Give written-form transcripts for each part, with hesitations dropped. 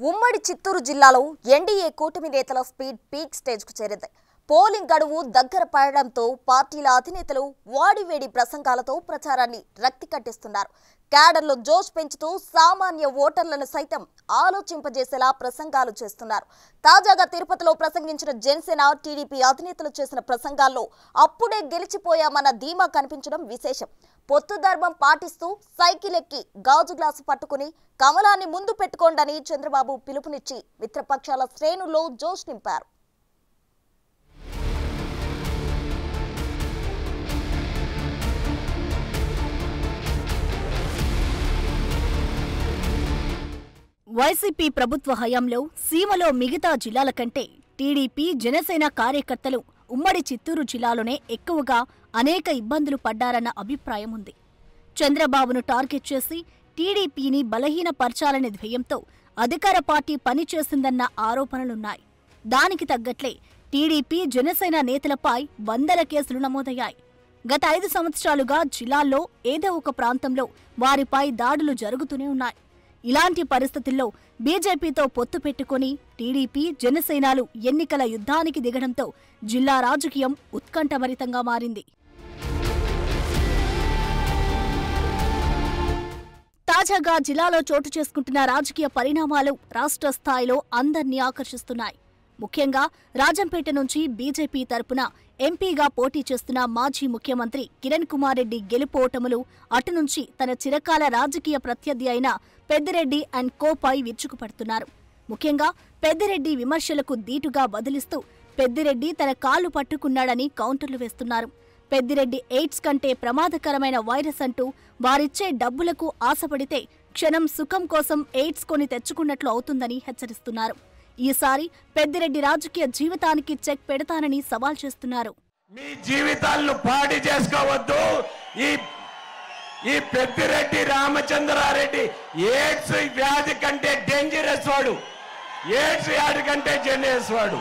ఉమ్మడి చిత్తూరు జిల్లాలో ఎన్డీఏ కూటమి నేతల స్పీడ్ పీక్ స్టేజ్కు చేరింది. పోలింగ్ గడువు దగ్గర పడడంతో పార్టీల అధినేతలు వాడివేడి ప్రసంగాలతో ప్రచారాన్ని రక్తి కట్టిస్తున్నారు. క్యాడర్లో జోష్ పెంచుతూ సామాన్య ఓటర్లను సైతం ఆలోచింపజేసేలా ప్రసంగాలు చేస్తున్నారు. తాజాగా తిరుపతిలో ప్రసంగించిన జనసేన టీడీపీ అధినేతలు చేసిన ప్రసంగాల్లో అప్పుడే గెలిచిపోయామన్న ధీమా కనిపించడం విశేషం. పొత్తు ధర్మం పాటిస్తూ సైకిల్ ఎక్కి గాజు గ్లాసు పట్టుకుని కమలాన్ని ముందు పెట్టుకోండని చంద్రబాబు పిలుపునిచ్చి మిత్రపక్షాల శ్రేణుల్లో జోష్ నింపారు. వైసీపీ ప్రభుత్వ హయాంలో సీమలో మిగతా జిల్లాల కంటే టీడీపీ జనసేన కార్యకర్తలు ఉమ్మడి చిత్తూరు జిల్లాలోనే ఎక్కువగా అనేక ఇబ్బందులు పడ్డారన్న అభిప్రాయం ఉంది. చంద్రబాబును టార్గెట్ చేసి టీడీపీని బలహీనపర్చాలనే ధ్యేయంతో అధికార పార్టీ పనిచేసిందన్న ఆరోపణలున్నాయి. దానికి తగ్గట్లే టీడీపీ జనసేన నేతలపై వందల కేసులు నమోదయ్యాయి. గత 5 సంవత్సరాలుగా జిల్లాల్లో ఏదో ఒక ప్రాంతంలో వారిపై దాడులు జరుగుతూనే ఉన్నాయి. ఇలాంటి పరిస్థితుల్లో బీజేపీతో పొత్తు పెట్టుకుని టీడీపీ జనసేనలు ఎన్నికల యుద్ధానికి దిగడంతో జిల్లా రాజకీయం ఉత్కంఠభరితంగా మారింది. తాజాగా జిల్లాలో చోటు చేసుకుంటున్న రాజకీయ పరిణామాలు రాష్ట్ర స్థాయిలో అందర్నీ ఆకర్షిస్తున్నాయి. ముఖ్యంగా రాజంపేట నుంచి బీజేపీ తరపున ఎంపీగా పోటీ చేస్తున్న మాజీ ముఖ్యమంత్రి కిరణ్ కుమార్ రెడ్డి గెలుపోటములు అటునుంచి తన చిరకాల రాజకీయ ప్రత్యర్థి అయిన పెద్దిరెడ్డి అండ్ కోపై విరుచుకుపడుతున్నారు. ముఖ్యంగా పెద్దిరెడ్డి విమర్శలకు దీటుగా బదిలిస్తూ పెద్దిరెడ్డి తన కాళ్లు పట్టుకున్నాడని కౌంటర్లు వేస్తున్నారు. పెద్దిరెడ్డి ఎయిడ్స్ కంటే ప్రమాదకరమైన వైరస్ అంటూ వారిచ్చే డబ్బులకు ఆశపడితే క్షణం సుఖం కోసం ఎయిడ్స్ కొని తెచ్చుకున్నట్లు అవుతుందని హెచ్చరిస్తున్నారు. ఈసారి పెద్దిరెడ్డి రాజకీయ జీవితానికి చెక్ పెడతానని సవాల్ చేస్తున్నారు. మీ జీవితాలను పాడి చేసుకోవద్దు. ఈ పెద్దిరెడ్డి రామచంద్రారెడ్డి ఎయిడ్స్ వ్యాధి కంటే డేంజరస్ వాడు, ఎయిడ్స్ వ్యాధి కంటే డేంజరస్ వాడు.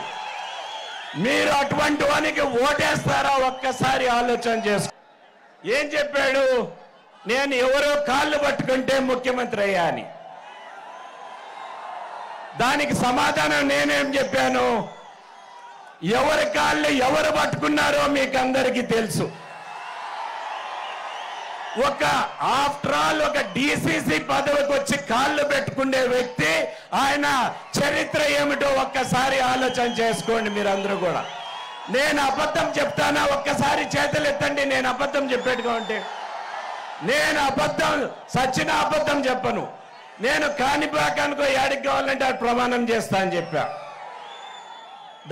మీరు అటువంటి వానికి ఓటేస్తారా? ఒక్కసారి ఆలోచన చేసుకో. ఏం చెప్పాడు? నేను ఎవరో కాళ్ళు పట్టుకుంటే ముఖ్యమంత్రి అయ్యా అని. దానికి సమాధానం నేనేం చెప్పాను? ఎవరి కాళ్ళు ఎవరు పట్టుకున్నారో మీకు అందరికీ తెలుసు. ఆఫ్టర్ ఆల్ ఒక డిసిసి పదవికి వచ్చి కాళ్ళు పెట్టుకునే వ్యక్తి, ఆయన చరిత్ర ఏమిటో ఒక్కసారి ఆలోచన చేసుకోండి మీరందరూ కూడా. నేను అబద్ధం చెప్తానా? ఒక్కసారి చేతులు ఎత్తండి. నేను అబద్ధం చెప్పేట్టుగా ఉంటే. నేను అబద్ధం, సచిన అబద్ధం చెప్పను. నేను కాణిపాకానికో యాడికి కావాలంటే అది ప్రమాణం చేస్తా అని చెప్పా.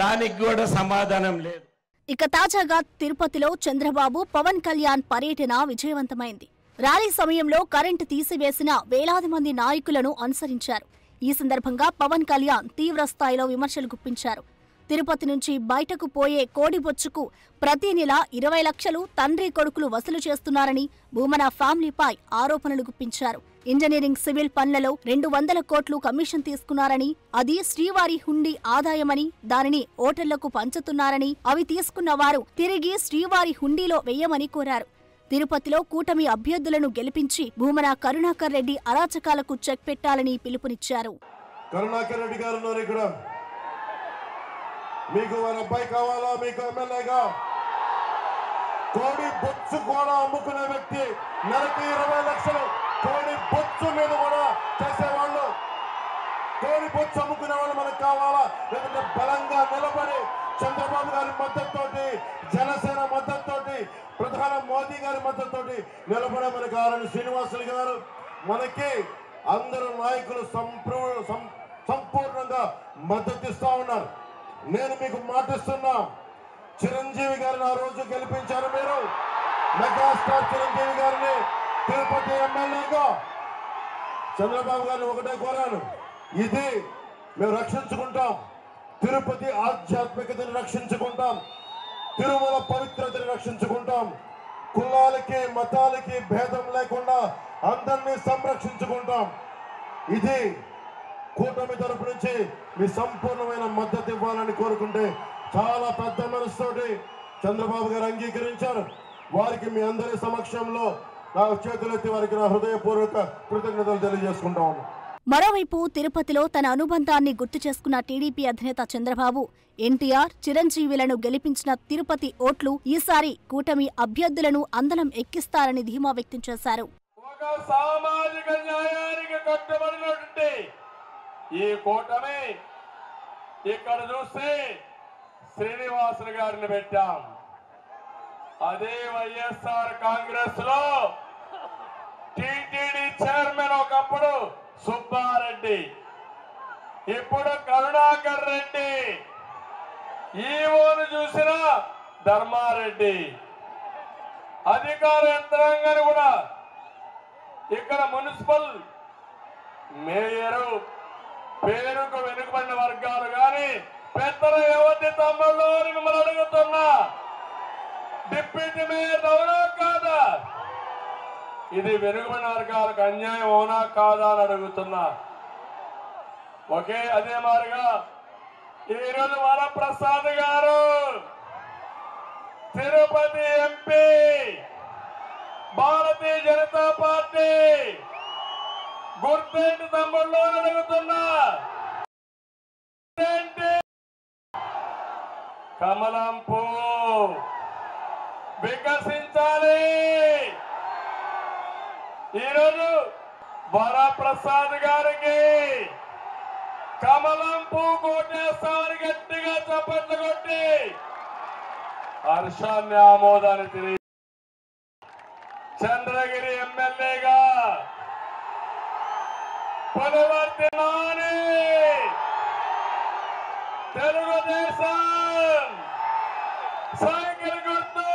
దానికి కూడా సమాధానం లేదు. ఇక తాజాగా తిరుపతిలో చంద్రబాబు పవన్ కళ్యాణ్ పర్యటన విజయవంతమైంది. ర్యాలీ సమయంలో కరెంటు తీసివేసిన వేలాది మంది నాయకులను అనుసరించారు. ఈ సందర్భంగా పవన్ కళ్యాణ్ తీవ్ర స్థాయిలో విమర్శలు గుప్పించారు. తిరుపతి నుంచి బయటకు పోయే కోడిబొచ్చుకు ప్రతి నెల 20 లక్షలు తండ్రి కొడుకులు వసూలు చేస్తున్నారని భూమన ఫ్యామిలీపై ఆరోపణలు గుప్పించారు. ఇంజనీరింగ్ సివిల్ పనులలో 200 కోట్లు కమిషన్ తీసుకున్నారని, అది శ్రీవారి హుండీ ఆదాయమని, దానిని ఓటర్లకు పంచుతున్నారని, అవి తీసుకున్న వారు తిరిగి శ్రీవారి హుండీలో వెయ్యమని కోరారు. తిరుపతిలో కూటమి అభ్యర్థులను గెలిపించి భూమన కరుణాకర్ రెడ్డి అరాచకాలకు చెక్ పెట్టాలని పిలుపునిచ్చారు. కరుణాకర్ రెడ్డి గారు ఇక్కడ మీకు వారి అబ్బాయి కావాలా? మీకు ఎమ్మెల్యేగా కోడి బొచ్చు కూడా అమ్ముకునే వ్యక్తి, నెలకి 20 లక్షలు కోడి బొచ్చు మీద కూడా చేసేవాళ్ళు, కోడి బొచ్చు అమ్ముకునే వాళ్ళు మనకు కావాలా? లేదంటే బలంగా నిలబడి చంద్రబాబు గారి మద్దతుతోటి, జనసేన మద్దతుతోటి, ప్రధాని మోదీ గారి మద్దతుతోటి నిలబడే మనకు కావాలని శ్రీనివాసులు గారు మనకి అందరూ నాయకులు సంపూర్ణంగా మద్దతు ఇస్తా ఉన్నారు. నేను మీకు మాటిస్తున్నా, చిరంజీవి గారిని ఆ రోజు గెలిపించారు మీరు. మెగాస్టార్ చిరంజీవి గారిని తిరుపతి ఎమ్మెల్యేగా చంద్రబాబు గారిని ఒకటే కోరాను, ఇది మేము రక్షించుకుంటాం, తిరుపతి ఆధ్యాత్మికతని రక్షించుకుంటాం, తిరుమల పవిత్రతని రక్షించుకుంటాం, కులాలకి మతాలకి భేదం లేకుండా అందరినీ సంరక్షించుకుంటాం. ఇది కూటమి తరపు నుంచి మీ సంపూర్ణమైన మద్దతు ఇవ్వాలని కోరుకుంటే చాలా పెద్ద మనసుతోటి చంద్రబాబు గారు అంగీకరించారు. వారికి మీ అందరి సమక్షంలో నా చేతులెత్తి వారికి నా హృదయపూర్వక కృతజ్ఞతలు తెలియజేసుకుంటా ఉన్నాను. మరోవైపు తిరుపతిలో తన అనుబంధాన్ని గుర్తు చేసుకున్న టీడీపీ అధినేత చంద్రబాబు ఎన్టీఆర్, చిరంజీవిలను గెలిపించిన తిరుపతి ఓట్లు ఈసారి కూటమి అభ్యర్థులను అందలం ఎక్కిస్తారని ధీమా వ్యక్తం చేశారు. ఒక సామాజిక న్యాయానికి కట్టుబడినటువంటి ఈ కూటమి ఇక్కడ చూస్తే శ్రీనివాసులు గారిని పెట్టాం. అదే వైఎస్ఆర్ కాంగ్రెస్ లో టీటీడీ చైర్మన్ ఒకప్పుడు సుబ్బారెడ్డి, ఇప్పుడు కరుణాకర్ రెడ్డి, ఈవోను చూసిన ధర్మారెడ్డి, అధికార యంత్రాంగాన్ని కూడా ఇక్కడ మున్సిపల్ మేయరు పేరుకు వెనుకబడిన వర్గాలు కానీ పెద్దల యువతి తమ్ముళ్ళు మిమ్మల్ని అడుగుతున్నా, డిప్యూటీ మేయర్ అవునా కాదా? ఇది వెనుకబడిన వర్గాలకు అన్యాయం అవునా కాదా అని అడుగుతున్నా. అదే మాదిరిగా ఈరోజు వరప్రసాద్ గారు తిరుపతి ఎంపీ, భారతీయ జనతా పార్టీ గుర్తేంటి తమ్ముళ్ళు అని అడుగుతున్నా. కమలం పువ్వు వికసించాలి. ఈరోజు వరప్రసాద్ గారికి కమలం పువ్వు కోటేస్తామని గట్టిగా చప్పట్లు కొట్టి హర్షాన్ని ఆమోదాన్ని తెలియ చంద్రగిరి ఎమ్మెల్యేగా పులివర్తి నాని తెలుగుదేశం సైకిల్ గుర్తు.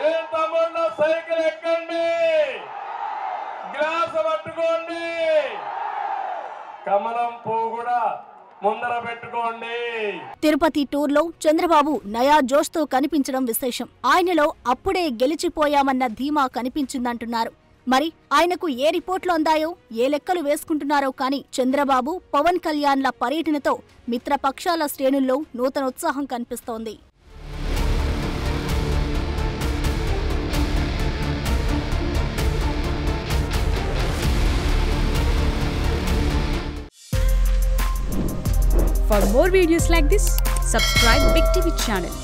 ఏం తమ్ముళ్ళు సైకిల్ ఎక్కండి, గ్లాస్ పట్టుకోండి, కమలం పువ్వు కూడా ముందర పెట్టుకోండి. తిరుపతి టూర్లో చంద్రబాబు నయా జోష్తో కనిపించడం విశేషం. ఆయనలో అప్పుడే గెలిచిపోయామన్న ధీమా కనిపించిందంటున్నారు. మరి ఆయనకు ఏ రిపోర్ట్లు అందాయో, ఏ లెక్కలు వేసుకుంటున్నారో కానీ చంద్రబాబు, పవన్ కళ్యాణ్ల పర్యటనతో మిత్రపక్షాల శ్రేణుల్లో నూతన ఉత్సాహం కనిపిస్తోంది. For more videos like this, subscribe Big TV channel.